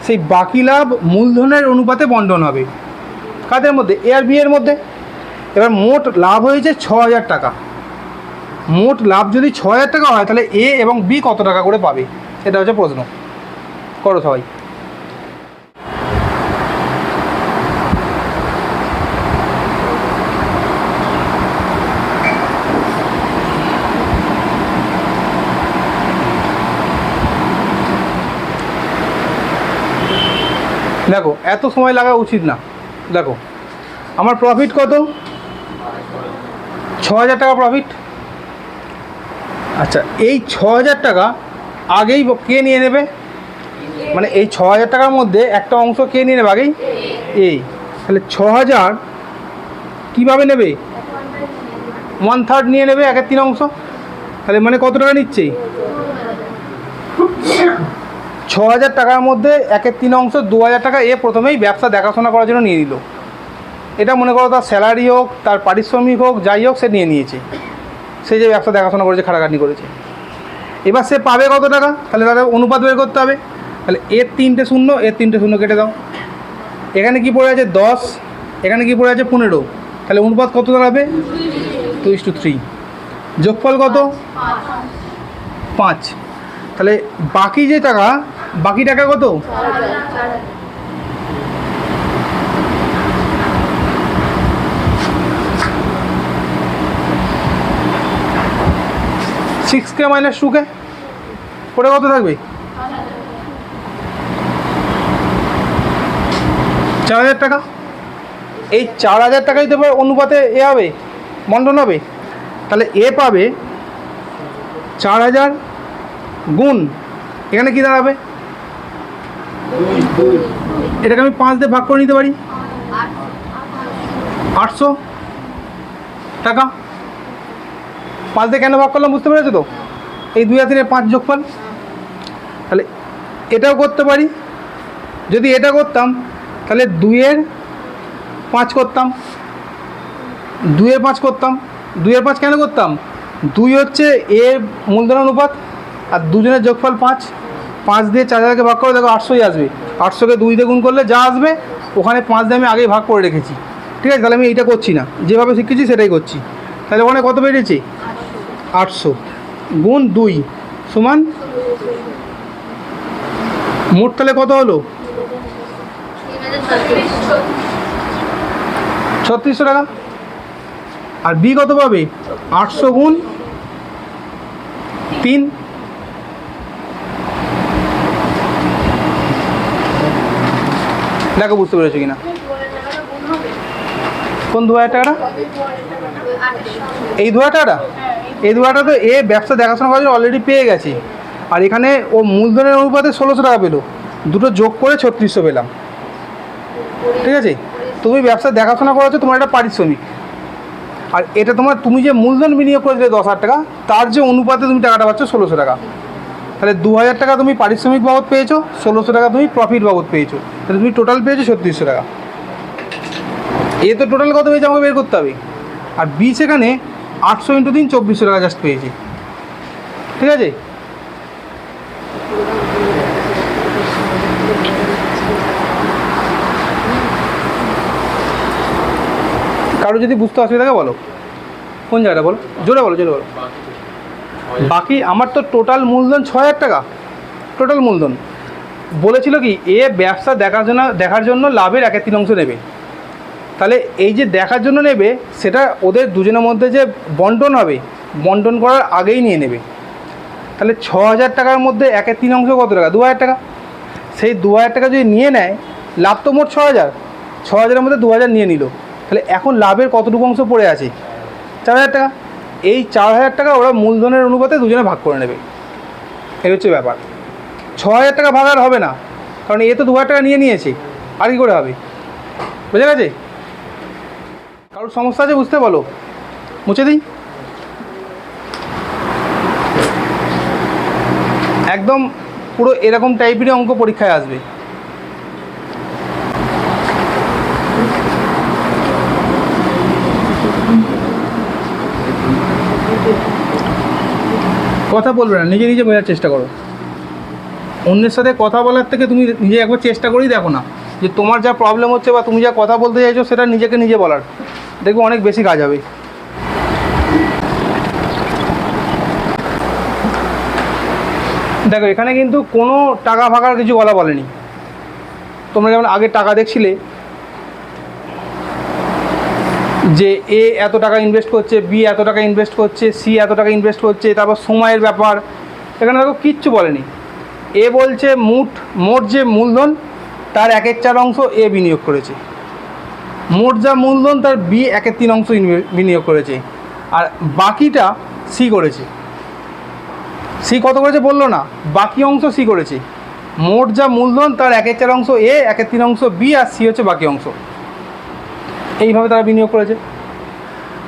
সেই বাকি লাভ মূলধনের অনুপাতে বন্টন হবে। কাদের মধ্যে? এ আর বি এর মধ্যে। এবার মোট লাভ হয়েছে 6,000 টাকা। মোট লাভ যদি 6,000 টাকা হয়, তাহলে এ এবং বি কত টাকা করে পাবে? এটা হচ্ছে প্রশ্ন। করো সবাই। দেখো, এত সময় লাগা উচিত না। দেখো আমার প্রফিট কত? 6,000 টাকা প্রফিট। আচ্ছা, এই 6,000 টাকা আগেই কে নিয়ে নেবে? মানে এই 6,000 টাকার মধ্যে একটা অংশ কে নিয়ে নেবে আগেই? এই। তাহলে 6,000 কীভাবে নেবে? 1/3 নিয়ে নেবে, 1/3। তাহলে মানে কত টাকা নিচ্ছে? 6,000 টাকার মধ্যে 1/3 2,000 টাকা এ প্রথমেই ব্যবসা দেখাশোনা করার জন্য নিয়ে নিল। এটা মনে করো তার স্যালারি হোক, তার পারিশ্রমিক হোক, যাই হোক, সে নিয়ে নিয়েছে। সে যে ব্যবসা দেখাশোনা করেছে, খাটাখাটনি করেছে। এবার সে পাবে কত টাকা? তাহলে তাদের অনুপাত বের করতে হবে। তাহলে এর 3টে শূন্য, এর 3টে শূন্য কেটে দাও। এখানে কি পড়ে আছে? 10, এখানে কি পড়ে আছে? 15। তাহলে অনুপাত কত দাঁড়াবে? 2:3। যোগফল কত? 5। তাহলে বাকি যে টাকা, বাকি টাকা কত? 6K - 2K করে কত থাকবে? 4,000 টাকা। এই 4,000 টাকাই তো অনুপাতে এ হবে, বন্টন হবে। তাহলে এ পাবে 4,000 গুণ, এখানে কি দাঁড়াবে? এটাকে আমি 5 দিয়ে ভাগ করে নিতে পারি, 800 টাকা। 5 দিয়ে কেন ভাগ করলাম বুঝতে পেরেছো তো? এই 2 আর 3 এর 5 যোগফল। তাহলে এটাও করতে পারি। যদি এটা করতাম তাহলে 2 এর 5 করতাম, 2 এর 5 করতাম। 2 এর 5 কেন করতাম? 2 হচ্ছে এর মূলধন অনুপাত, আর দুজনের যোগফল 5। 5 দিয়ে 4,000কে ভাগ করে দেখো 800ই আসবে। 800কে 2 দিয়ে গুণ করলে যা আসবে, ওখানে 5 দিয়ে আমি আগেই ভাগ করে রেখেছি। ঠিক আছে, তাহলে আমি এইটা করছি না, যেভাবে শিখেছি সেটাই করছি। তাহলে ওখানে কত বেরিয়েছে? 800 গুণ 2 সমান মোট তাহলে কত হলো? 3600 টাকা। আর বি কত পাবে? 800 গুণ 3। দেখো বুঝতে পেরেছো কিনা? কোন 2,000 টাকাটা? এই 2,000 টাকাটা? এই 2,000 টাকা তো এ ব্যবসা দেখাশোনা করার জন্য অলরেডি পেয়ে গেছে। আর এখানে ও মূলধনের অনুপাতে 1,600 টাকা পেলো, দুটো যোগ করে 3600 পেলাম। ঠিক আছে, তুমি ব্যবসা দেখাশোনা করাচ্ছ, তোমার একটা পারিশ্রমিক। আর এটা তোমার, তুমি যে মূলধন বিনিয়োগ করেছিলে 10,000 টাকা, তার যে অনুপাতে তুমি টাকাটা পাচ্ছ 1,600 টাকা। তাহলে 2,000 টাকা তুমি পারিশ্রমিক বাবদ পেয়েছো, 1,600 টাকা তুমি প্রফিট বাবদ পেয়েছো। তাহলে তুমি টোটাল পেয়েছো 3600 টাকা। এ তো টোটাল কত পেয়েছে আমাকে বের করতে হবে। আর বি সেখানে 800 × 3 2400 টাকা জাস্ট পেয়েছে। ঠিক আছে, কারো যদি বুঝতে অসুবিধা থাকে বলো, কোন জায়গাটা বলো, জোরে বলো, জোরে বলো। বাকি আমার তো টোটাল মূলধন 6,000 টাকা। টোটাল মূলধন বলেছিল কি, এ ব্যবসা দেখার জন্য লাভের 1/3 নেবে। তাহলে এই যে দেখার জন্য নেবে, সেটা ওদের দুজনের মধ্যে যে বন্টন হবে, বন্টন করার আগেই নিয়ে নেবে। তাহলে 6,000 টাকার মধ্যে 1/3 কত টাকা? 2,000 টাকা। সেই 2,000 টাকা যদি নিয়ে নেয়, লাভ তো মোট 6,000, 6,000-এর মধ্যে 2,000 নিয়ে নিল। তাহলে এখন লাভের কতটুকু অংশ পড়ে আছে? 4,000 টাকা। এই 4,000 টাকা ওরা মূলধনের অনুপাতে দুজনে ভাগ করে নেবে। এই হচ্ছে ব্যাপার। 6,000 টাকা ভাগ আর হবে না, কারণ এ তো 2,000 টাকা নিয়ে নিয়েছে, আর কি করে হবে? বুঝে গেছে? কারোর সমস্যা আছে বুঝতে বলো, মুছে দিই। একদম পুরো এরকম টাইপেরই অঙ্ক পরীক্ষায় আসবে। কথা বলবে না, নিজে নিজে বোঝার চেষ্টা করো। অন্যের সাথে কথা বলার থেকে তুমি নিজে একবার চেষ্টা করেই দেখো না যে তোমার যা প্রবলেম হচ্ছে বা তুমি যা কথা বলতে চাইছো সেটা নিজেকে নিজে বলার, দেখবো অনেক বেশি কাজ হবে। দেখো এখানে কিন্তু কোনো টাকা ফাঁকার কিছু বলেনি। তোমরা যেমন আগে টাকা দেখছিলে যে এ এত টাকা ইনভেস্ট করছে, বি এত টাকা ইনভেস্ট করছে, সি এত টাকা ইনভেস্ট করছে, তারপর সময়ের ব্যাপার, এখানে দেখো কিচ্ছু বলেনি। এ বলছে মোট যে মূলধন তার 1/4 অংশ এ বিনিয়োগ করেছে, মোট যা মূলধন তার বি 1/3 অংশ বিনিয়োগ করেছে, আর বাকিটা সি করেছে। সি কত করেছে বললো না, বাকি অংশ সি করেছে। মোট যা মূলধন তার 1/4 অংশ এ, 1/3 অংশ বি, আর সি হচ্ছে বাকি অংশ। এইভাবে তারা বিনিয়োগ করেছে।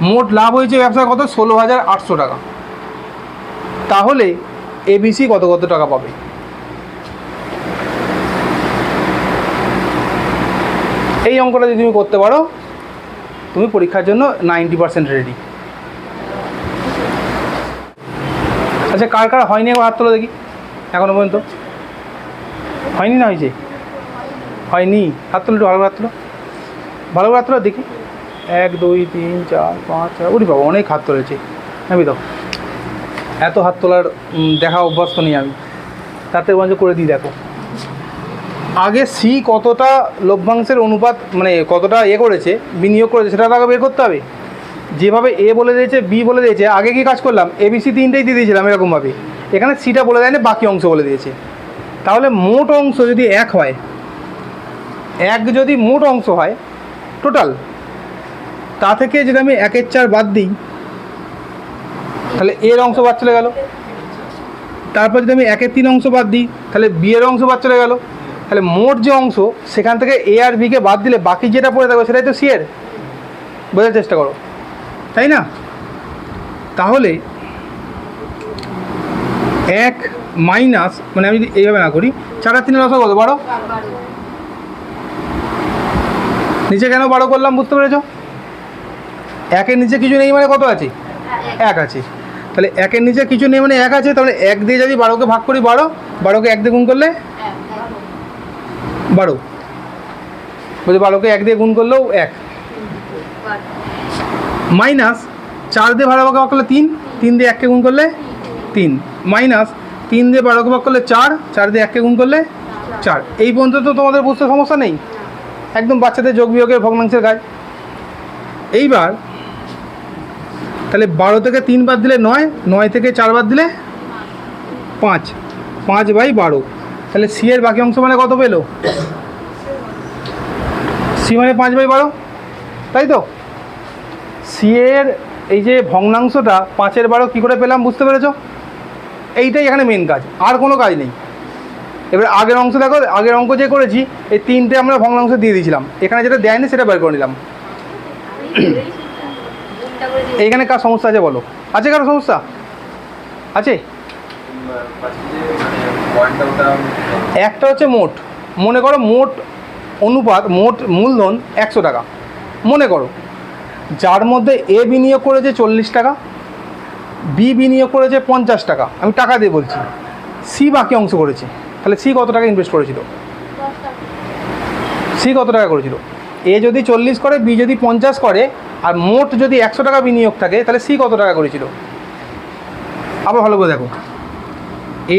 মোট লাভ হয়েছে ব্যবসায় কত, 16,800 টাকা। তাহলে এবিসি কত টাকা পাবে? এই অঙ্কটা যদি তুমি করতে পারো তুমি পরীক্ষার জন্য 90% রেডি। আচ্ছা কার কার হয়নি একবার হাত তোলো দেখি, এখনো পর্যন্ত হয়নি না হয়েছে? হয়নি, হাত তোলো, একটু ভালো করে হাত তোলো, ভালো করে হাত তোলো দেখি। 1 2 3 4 5 6, ওরে বাবা অনেক হাত তুলেছে। আমি তো এত হাত তোলার দেখা অভ্যস্ত নেই আমি, তাতে বরঞ্চ করে দিই। দেখো আগে সি কতটা লভ্যাংশের অনুপাত মানে কতটা করেছে, বিনিয়োগ করেছে, সেটা আগে বের করতে হবে। যেভাবে এ বলে দিয়েছে, বি বলে দিয়েছে, আগে কি কাজ করলাম, এবিসি তিনটেই দিয়ে দিয়েছিলাম এরকমভাবে। এখানে সিটা বলে দেয়নি, বাকি অংশ বলে দিয়েছে। তাহলে মোট অংশ যদি 1 হয়, 1 যদি মোট অংশ হয় টোটাল, তা থেকে যদি আমি 1/4 বাদ দিই তাহলে এর অংশ বাদ চলে গেল। তারপর যদি আমি 1/3 অংশ বাদ দিই তাহলে বি এর অংশ বাদ চলে গেল। তাহলে মোট যে অংশ সেখান থেকে এ আর বিকে বাদ দিলে বাকি যেটা পড়ে থাকবে সেটাই তো সি এর। বোঝার চেষ্টা করো, তাই না? তাহলে 1 মাইনাস, মানে আমি যদি এইভাবে না করি, 4 আর 3 কত 12, নিচে কেন 12 করলাম বুঝতে পেরেছো? 1-এর নিচে কিছু নেই মানে কত আছে, 1 আছে। তাহলে 1-এর নিচে কিছু নেই মানে 1 আছে। তাহলে 1 দিয়ে যদি 12কে ভাগ করি, 12কে 1 দিয়ে গুণ করলে 12, বলছি 12কে 1 দিয়ে গুণ করলেও 1, মাইনাস 4 দিয়ে 12কে ভাগ করলে 3 দিয়ে 1কে গুণ করলে 3, মাইনাস 3 দিয়ে 12কে ভাগ করলে 4 দিয়ে 1কে গুণ করলে 4। এই পর্যন্ত তো তোমাদের বুঝতে সমস্যা নেই, একদম বাচ্চাদের যোগ বিয়োগের ভগ্নাংশের কাজ। এইবার তাহলে 12 থেকে 3 বাদ দিলে 9, 9 থেকে 4 বাদ দিলে 5, 5/12। তাহলে সি এর বাকি অংশ মানে কত পেলো, সি মানে 5/12, তাই তো? সি এর এই যে ভগ্নাংশটা 5/12 কী করে পেলাম বুঝতে পেরেছো? এইটাই এখানে মেন কাজ, আর কোনো কাজ নেই। এবার আগের অংশ দেখো, আগের অঙ্ক যে করেছি এই 3টে আমরা ভগ্নাংশ দিয়ে দিয়েছিলাম, এখানে যেটা দেয়নি সেটা বের করে নিলাম। এইখানে কার সমস্যা আছে বলো, আছে কারো সমস্যা আছে? একটা হচ্ছে মোট, মনে করো মোট অনুপাত, মোট মূলধন 100 টাকা মনে করো, যার মধ্যে এ বিনিয়োগ করেছে 40 টাকা, বি বিনিয়োগ করেছে 50 টাকা, আমি টাকা দিয়ে বলছি, সি বাকি অংশ করেছে। তাহলে সি কত টাকা ইনভেস্ট করেছিল, সি কত টাকা করেছিল? এ যদি 40 করে, বি যদি 50 করে, আর মোট যদি 100 টাকা বিনিয়োগ থাকে, তাহলে সি কত টাকা করেছিল? আবার ভালো করে দেখো,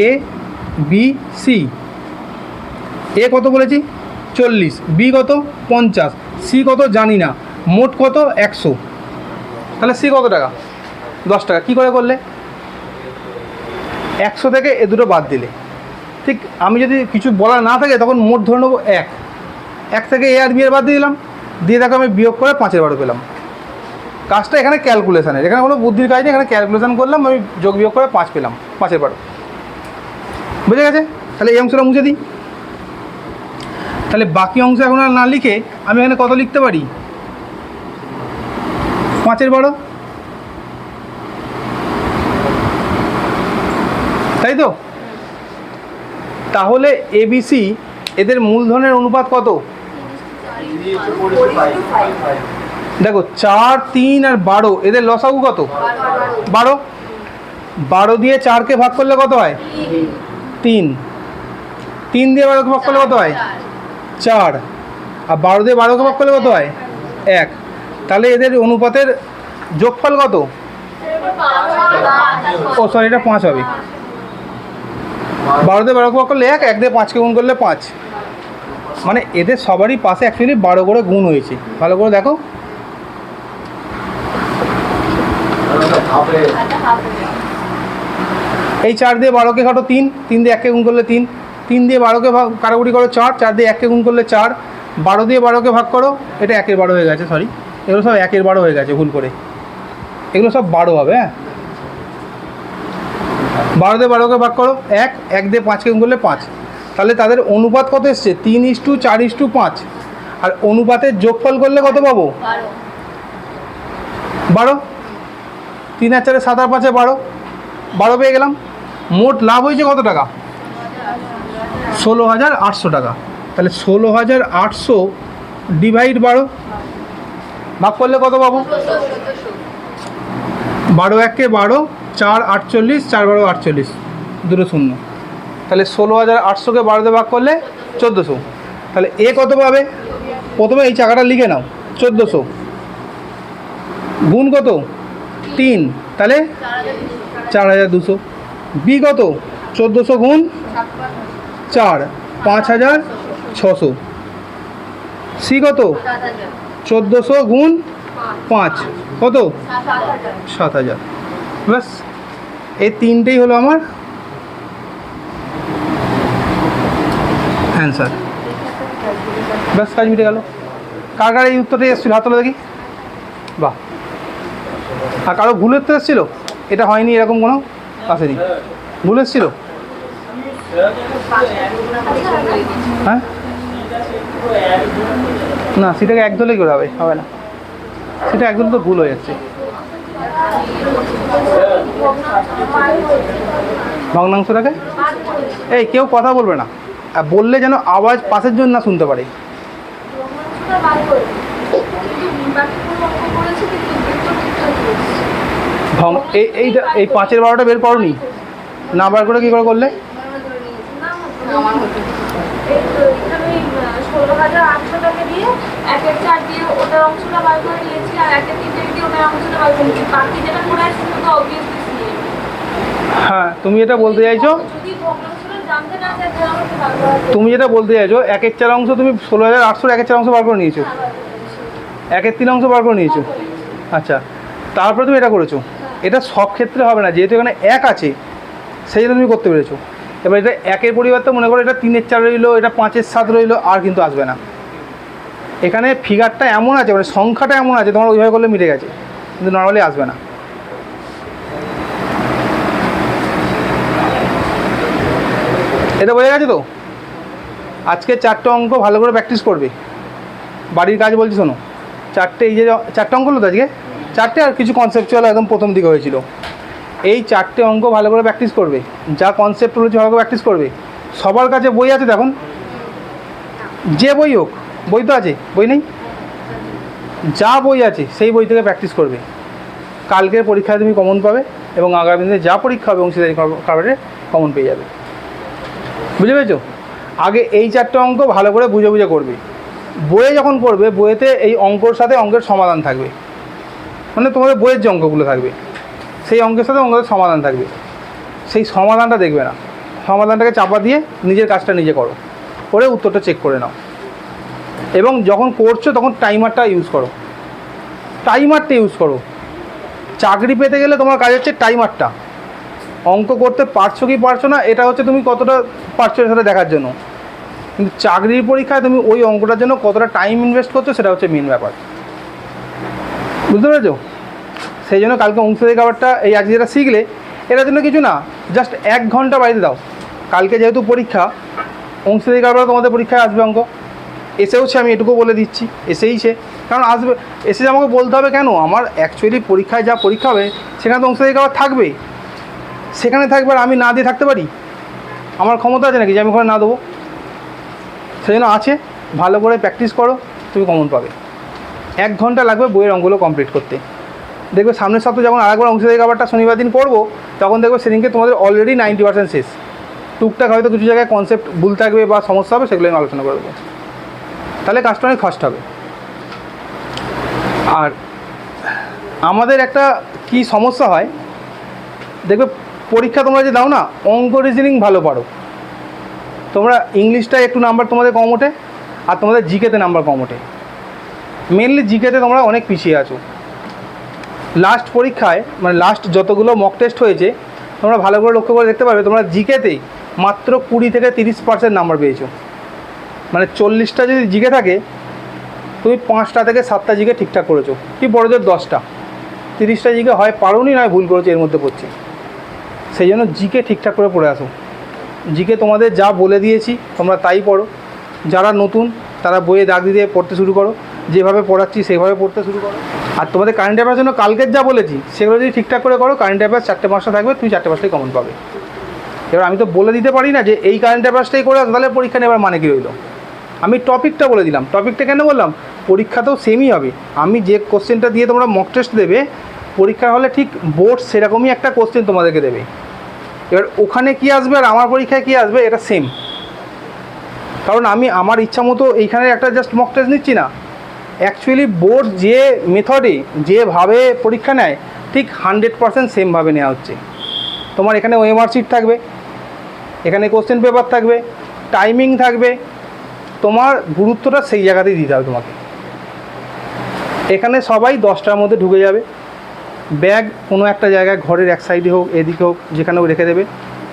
এ বি সি, এ কত বলেছি 40, বি কত 50, সি কত জানি না, মোট কত 100। তাহলে সি কত টাকা, 10 টাকা। কী করে করলে, 100 থেকে এ দুটো বাদ দিলে। ঠিক আমি যদি কিছু বলা না থাকে তখন মোট ধরে নেবো 1 থেকে এ আর বি এর বাদ দিয়ে দিলাম, দিয়ে দেখো আমি বিয়োগ করে 5/12 পেলাম। কাজটা এখানে ক্যালকুলেশানের, এখানে কোনো বুদ্ধির কাজ নেই, এখানে ক্যালকুলেশান করলাম, আমি যোগ বিয়োগ করে 5 পেলাম, 5/12। বুঝে গেছে? তাহলে এই অংশটা মুছে দিই। তাহলে বাকি অংশ এখন আর না লিখে আমি এখানে কত লিখতে পারি, 5-এর 12, তাই তো? তাহলে এবিসি এদের মূলধনের অনুপাত কত? দেখো 4, 3 আর 12 এদের লসাগু কত? 12। 12 দিয়ে 4কে ভাগ করলে কত হয়? 3। 3 দিয়ে 12কে ভাগ করলে কত হয়? 4। আর 12 দিয়ে 12কে ভাগ করলে কত হয়? 1। তাহলে এদের অনুপাতের যোগফল কত? ও সরি, এটা 5 হবে। 12 দিয়ে 12কে ভাগ করলে 1, 1 দিয়ে 5কে গুণ করলে 5। মানে এদের সবারই পাশে অ্যাকচুয়ালি 12 করে গুণ হয়েছে। ভালো করে দেখো। এই 4 দিয়ে 12কে কাটো 3, 3 দিয়ে 1কে গুণ করলে 3, 3 দিয়ে 12কে ভাগ কাটাকুটি করো 4, 4 দিয়ে 1কে গুণ করলে 4, 12 দিয়ে 12কে ভাগ করো, এটা 1-এর 12 হয়ে গেছে, সরি এগুলো সব 1-এর 12 হয়ে গেছে ভুল করে, এগুলো সব 12 হবে। হ্যাঁ, 12 দিয়ে 12কে ভাগ করো 1, 1 দিয়ে 5কে গুণ করলে 5। তাহলে তাদের অনুপাত কত এসছে? 3:4:5। আর অনুপাতের যোগফল করলে কত পাবো? 12। 3 আর 4 7 আর 5 12, 12 পেয়ে গেলাম। মোট লাভ হয়েছে কত টাকা? 16,800 টাকা। তাহলে 16,800 ডিভাইড 12, ভাগ করলে কত পাবো? 12 1-কে 12, 4 48, 4 12 48, 2 0। তাহলে 16,800কে 12 দিয়ে ভাগ করলে 1400। তাহলে এ কত পাবে? প্রথমে এই চাকাটা লিখে নাও, 1400 গুণ কত? 3, তাহলে 4,200। বি কত? 1400 গুণ 4, 5,600। সি কত? 1400 গুণ 5, কত? 7,000। ব্যাস, এই তিনটেই হলো আমার অ্যান্সার। ব্যাস, কাজ মিটে গেল। কার কার এই উত্তরটাই এসেছিল হাত তোলা দেখি। বাহ। আর কারো ভুল উত্তর এসেছিল? এটা হয়নি এরকম কোনো আসেনি? ভুল এসেছিল? হ্যাঁ, না সেটাকে এক দলে করে হবে না, সেটা একদম তো ভুল হয়ে যাচ্ছে। ভগ্নাংশটাকে এই কেউ কথা বলবে না, বললে যেন আওয়াজ পাশের জন্য না শুনতে পারে। এইটা এই 5-এর 12টা বের করনি, না বার করে কী করে করলে? 16,800 টাকা দিয়ে 1-এর 4 দিয়ে ওটার অংশটা বার করে নিয়েছি, আর 1-এর 3 দিয়ে ওটার অংশটা বার করে নিয়েছি। বাকি যেটা করে আসছে সেটা অবভিয়াসলি সি। হ্যাঁ, তুমি যেটা বলতে চাইছো, যদি ভগ্নাংশটা জানতে না চাই তাহলে আমাকে ভালো। তুমি যেটা বলতে চাইছো 1-এর 4 অংশ তুমি 16,800 1-এর 4 অংশ বার করে নিয়েছো, 1-এর 3 অংশ বার করে নিয়েছো। আচ্ছা, তারপরে তুমি এটা করেছো। এটা সব ক্ষেত্রে হবে না, যেহেতু এখানে 1 আছে সেই জন্য তুমি করতে পেরেছো। এবার এটা 1-এর পরিবর্তে মনে করো এটা 3-এর 4 রইলো, এটা 5-এর 7 রইলো, আর কিন্তু আসবে না। এখানে ফিগারটা এমন আছে, মানে সংখ্যাটা এমন আছে, তোমার ওইভাবে করলে মিটে গেছে, কিন্তু নর্মালি আসবে না। এটা বোঝা গেছে তো? আজকে 4টে অঙ্ক ভালো করে প্র্যাকটিস করবে। বাড়ির কাজ বলছি শোনো, 4টে, এই যে 4টে অঙ্ক হলো তো আজকে, 4টে আর কিছু কনসেপ্টুয়াল একদম প্রথম দিকে হয়েছিল। এই 4টে অঙ্ক ভালো করে প্র্যাকটিস করবে, যা কনসেপ্ট হচ্ছে ভালো করে প্র্যাকটিস করবে। সবার কাছে বই আছে দেখুন, যে বই হোক, বই তো আছে, বই নেই? যা বই আছে সেই বই থেকে প্র্যাকটিস করবে। কালকের পরীক্ষায় তুমি কমন পাবে, এবং আগামী দিনে যা পরীক্ষা হবে অংশীদারি কারবারে কমন পেয়ে যাবে। বুঝে পেয়েছো? আগে এই 4টে অঙ্ক ভালো করে বুঝে বুঝে করবে। বইয়ে যখন করবে, বইয়েতে এই অঙ্কর সাথে অঙ্কের সমাধান থাকবে, মানে তোমাদের বইয়ের যে অঙ্কগুলো থাকবে সেই অঙ্কের সাথে অঙ্কের সমাধান থাকবে। সেই সমাধানটা দেখবে না, সমাধানটাকে চাপা দিয়ে নিজের কাজটা নিজে করো, করে উত্তরটা চেক করে নাও। এবং যখন করছো তখন টাইমারটা ইউজ করো, টাইমারটা ইউজ করো। চাকরি পেতে গেলে তোমার কাজ হচ্ছে টাইমারটা। অঙ্ক করতে পারছো কি পারছো না এটা হচ্ছে তুমি কতটা পারছো সেটা দেখার জন্য, কিন্তু চাকরির পরীক্ষায় তুমি ওই অঙ্কটার জন্য কতটা টাইম ইনভেস্ট করছো সেটা হচ্ছে মেন ব্যাপার। বুঝতে পেরেছো? সেই জন্য কালকে অংশীদারি কারবারটা, এই আজকে যেটা শিখলে এটার জন্য কিছু না, জাস্ট 1 ঘন্টা বাড়িতে দাও। কালকে যেহেতু পরীক্ষা, অংশীদারি কারবার তোমাদের পরীক্ষায় আসবে অঙ্ক, এসেওছে, আমি এটুকু বলে দিচ্ছি, এসেইছে। কারণ আসবে, এসে আমাকে বলতে হবে কেন, আমার অ্যাকচুয়ালি পরীক্ষায় যা পরীক্ষা হবে সেখানে তো অংশীদারি কারবার থাকবে, সেখানে থাকবে আর আমি না দিয়ে থাকতে পারি? আমার ক্ষমতা আছে নাকি যে আমি ওখানে না দেবো? সেই জন্য আছে, ভালো করে প্র্যাকটিস করো, তুমি কমন পাবে। 1 ঘন্টা লাগবে বইয়ের অঙ্কগুলো কমপ্লিট করতে। দেখবে সামনের সপ্তাহে যখন আরেকবার অংশীদারি কারবারটা শনিবার দিন করবো, তখন দেখবে সেদিনকে তোমাদের অলরেডি 90% শেষ। টুকটাক হয়তো কিছু জায়গায় কনসেপ্ট ভুল থাকবে বা সমস্যা হবে, সেগুলো আমি আলোচনা করে দেবো। তাহলে কাজটা অনেক ফাস্ট হবে। আর আমাদের একটা কি সমস্যা হয়, দেখবে পরীক্ষা তোমরা যে দাও না, অঙ্ক রিজনিং ভালো পারো তোমরা, ইংলিশটায় একটু নাম্বার তোমাদের কম ওঠে, আর তোমাদের জিকেতে নাম্বার কম ওঠে। মেনলি জিকেতে তোমরা অনেক পিছিয়ে আছো। লাস্ট পরীক্ষায় মানে লাস্ট যতগুলো মক টেস্ট হয়েছে, তোমরা ভালো করে লক্ষ্য করে দেখতে পারবে, তোমরা জিকেতেই মাত্র 20 থেকে 30% নাম্বার পেয়েছো। মানে 40টা যদি জিকে থাকে, তুমি 5টা থেকে 7টা জিকে ঠিকঠাক করেছো, কি বড় জোর 10টা, 30টা জিকে হয় পারোনি, নয় ভুল করেছো, এর মধ্যে পড়ছে। সেই জন্য জিকে ঠিকঠাক করে পড়ে আসো। জিকে তোমাদের যা বলে দিয়েছি তোমরা তাই পড়ো। যারা নতুন তারা বইয়ে দাগ দিয়ে পড়তে শুরু করো, যেভাবে পড়াচ্ছি সেভাবে পড়তে শুরু করো। আর তোমাদের কারেন্ট অ্যাফেয়ার্সের জন্য কালকের যা বলেছি সেগুলো যদি ঠিকঠাক করে করো, কারেন্ট অ্যাফেয়ার্স 4টে 5টা থাকবে, তুমি 4টে 5টাই কমন পাবে। এবার আমি তো বলে দিতে পারি না যে এই কারেন্ট অ্যাফেয়ার্সটাই করে আসো, তাহলে পরীক্ষা নেবার মানে কী রইলো? আমি টপিকটা বলে দিলাম। টপিকটা কেন বললাম? পরীক্ষাতেও সেমই হবে। আমি যে কোশ্চেনটা দিয়ে তোমরা মক টেস্ট দেবে পরীক্ষা হলে, ঠিক বোর্ড সেরকমই একটা কোশ্চেন তোমাদেরকে দেবে। এবার ওখানে কী আসবে আর আমার পরীক্ষায় কী আসবে, এটা সেম। কারণ আমি আমার ইচ্ছা মতো এইখানে একটা জাস্ট মক টেস্ট নিচ্ছি না। অ্যাকচুয়ালি বোর্ড যে মেথডে যেভাবে পরীক্ষা নেয়, ঠিক 100% সেমভাবে নেওয়া হচ্ছে। তোমার এখানে ওএমআর শিট থাকবে, এখানে কোশ্চেন পেপার থাকবে, টাইমিং থাকবে, তোমার গুরুত্বটা সেই জায়গাতেই দিতে হবে তোমাকে। এখানে সবাই 10টার মধ্যে ঢুকে যাবে। ব্যাগ কোনো একটা জায়গায় ঘরের এক সাইডে হোক, এদিকে হোক, যেখানেও রেখে দেবে।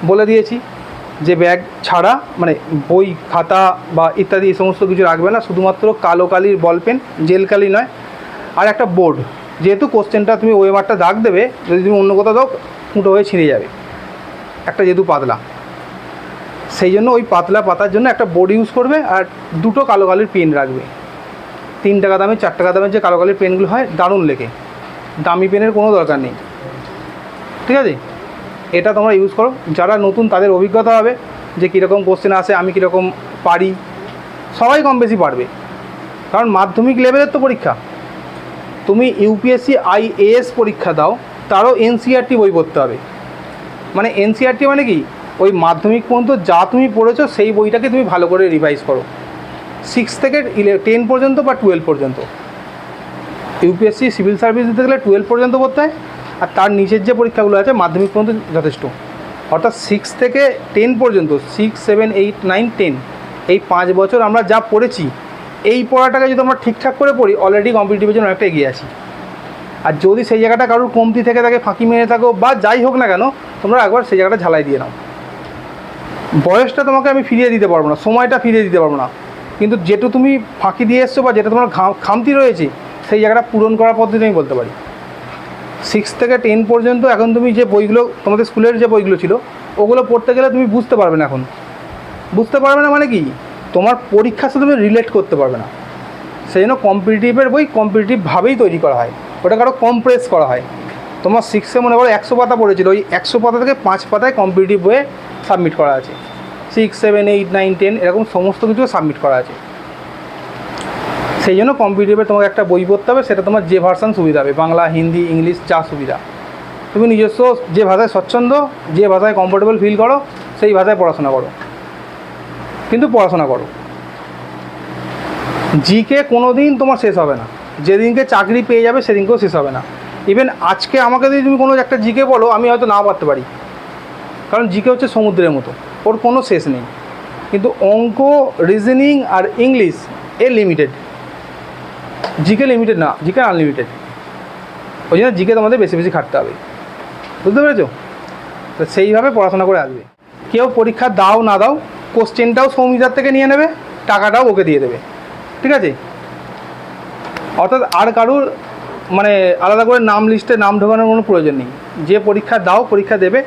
বলে দিয়েছি যে ব্যাগ ছাড়া মানে বই খাতা বা ইত্যাদি এই সমস্ত কিছু রাখবে না, শুধুমাত্র কালো কালির বল পেন, জেল কালি নয়। আর একটা বোর্ড, যেহেতু কোশ্চেনটা তুমি ওএমআরটা দাগ দেবে, যদি তুমি অন্য কোথাও দাও ফুটো হয়ে ছিঁড়ে যাবে, একটা যেহেতু পাতলা, সেই জন্য ওই পাতলা পাতার জন্য একটা বোর্ড ইউজ করবে। আর 2টো কালো কালির পেন রাখবে। 3 টাকা দামের 4 টাকা দামের যে কালো কালির পেনগুলো হয়, দারুণ লেখে, দামি পেনের কোনো দরকার নেই, ঠিক আছে? এটা তোমরা ইউজ করো। যারা নতুন তাদের অভিজ্ঞতা হবে যে কীরকম কোশ্চেন আসে, আমি কীরকম পারি। সবাই কম বেশি পারবে, কারণ মাধ্যমিক লেভেলের তো পরীক্ষা। তুমি ইউপিএসসি আইএএস পরীক্ষা দাও, তারও এনসিইআরটি বই পড়তে হবে। মানে এনসিইআরটি মানে কি, ওই মাধ্যমিক পর্যন্ত যা তুমি পড়েছো সেই বইটাকে তুমি ভালো করে রিভাইজ করো, 6 থেকে 10 পর্যন্ত বা 12 পর্যন্ত। ইউপিএসসি সিভিল সার্ভিস দিতে গেলে 12 পর্যন্ত পড়তে হয়, আর তার নিচের যে পরীক্ষাগুলো আছে মাধ্যমিক পর্যন্ত যথেষ্ট। অর্থাৎ 6 থেকে 10 পর্যন্ত, 6, 7, 8, 9, 10, এই 5 বছর আমরা যা পড়েছি, এই পড়াটাকে যদি আমরা ঠিকঠাক করে পড়ি, অলরেডি কম্পিটিটিভের জন্য অনেকটা এগিয়ে আছি। আর যদি সেই জায়গাটা কারোর কমতি থেকে থাকে, ফাঁকি মেরে থাকো বা যাই হোক না কেন, তোমরা একবার সেই জায়গাটা ঝালাই দিয়ে নাও। বয়সটা তোমাকে আমি ফিরিয়ে দিতে পারবো না, সময়টা ফিরিয়ে দিতে পারবো না, কিন্তু যেটা তুমি ফাঁকি দিয়ে এসছো বা যেটা তোমার খামতি রয়েছে, সেই জায়গাটা পূরণ করার পদ্ধতি আমি বলতে পারি। 6 থেকে 10 পর্যন্ত এখন তুমি যে বইগুলো, তোমাদের স্কুলের যে বইগুলো ছিল, ওগুলো পড়তে গেলে তুমি বুঝতে পারবে না। এখন বুঝতে পারবে না মানে কি, তোমার পরীক্ষার সাথে তুমি রিলেট করতে পারবে না। সেই জন্য কম্পিটিটিভের বই কম্পিটিটিভভাবেই তৈরি করা হয়, ওটাকে আরও কমপ্রেস করা হয়। তোমার 6-এ মনে করো 100 পাতা পড়েছিল, ওই 100 পাতা থেকে 5 পাতায় কম্পিটিটিভ বইয়ে সাবমিট করা আছে। 6, 7, 8, 9, 10 এরকম সমস্ত কিছু সাবমিট করা আছে। সেই জন্য কম্পিটিটিভে তোমাকে একটা বই পড়তে হবে, সেটা তোমার যে ভার্সান সুবিধা হবে, বাংলা, হিন্দি, ইংলিশ, যা সুবিধা। তুমি নিজস্ব যে ভাষায় স্বচ্ছন্দ, যে ভাষায় কমফোর্টেবল ফিল করো, সেই ভাষায় পড়াশোনা করো, কিন্তু পড়াশোনা করো। জিকে কোনো দিন তোমার শেষ হবে না, যেদিনকে চাকরি পেয়ে যাবে সেদিনকেও শেষ হবে না। ইভেন আজকে আমাকে যদি তুমি কোনো একটা জিকে বলো, আমি হয়তো নাও পারতে পারি, কারণ জিকে হচ্ছে সমুদ্রের মতো, ওর কোনো শেষ নেই। কিন্তু অঙ্ক, রিজনিং আর ইংলিশ এ লিমিটেড, জিকে লিমিটেড না, জিকে আনলিমিটেড। ওই জন্য জিকে তোমাদের বেশি বেশি খাটতে হবে, বুঝতে পেরেছো? তো সেইভাবে পড়াশোনা করে আসবে। কেউ পরীক্ষা দাও না দাও, কোশ্চেনটাও সৌমিতার থেকে নিয়ে নেবে, টাকাটাও ওকে দিয়ে দেবে, ঠিক আছে? অর্থাৎ আর কারুর মানে আলাদা করে নাম লিস্টে নাম ঢোকানোর কোনো প্রয়োজন নেই। যে পরীক্ষা দাও, পরীক্ষা দেবে,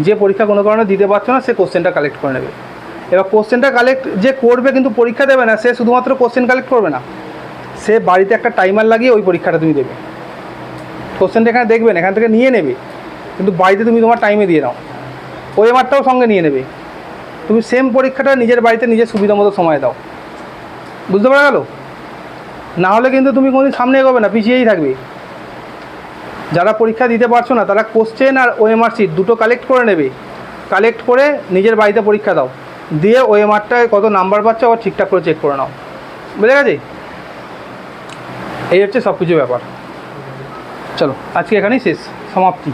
যে পরীক্ষা কোনো কারণে দিতে পারছো না, সে কোশ্চেনটা কালেক্ট করে নেবে। এবার কোশ্চেনটা কালেক্ট যে করবে কিন্তু পরীক্ষা দেবে না, সে শুধুমাত্র কোশ্চেন কালেক্ট করবে না, সে বাড়িতে একটা টাইমার লাগিয়ে ওই পরীক্ষাটা তুমি দেবে। কোশ্চেনটা এখানে দেখবেন, এখান থেকে নিয়ে নেবে, কিন্তু বাড়িতে তুমি তোমার টাইমে দিয়ে নাও। ওএমআরটাও সঙ্গে নিয়ে নেবে। তুমি সেম পরীক্ষাটা নিজের বাড়িতে নিজের সুবিধা মতো সময় দাও। বুঝতে পারা গেল? না হলে কিন্তু তুমি কোনোদিন সামনে এগোবে না, পিছিয়েই থাকবে। যারা পরীক্ষা দিতে পারছো না তারা কোশ্চেন আর ওএমআর শিট দুটো কালেক্ট করে নেবে। কালেক্ট করে নিজের বাড়িতে পরীক্ষা দাও, দিয়ে ওএমআরটায় কত নাম্বার পাচ্ছ আবার ঠিকঠাক করে চেক করে নাও। বুঝে গেছে? এই হচ্ছে সব কিছু ব্যাপার। চলো আজকে এখানেই শেষ, সমাপ্তি।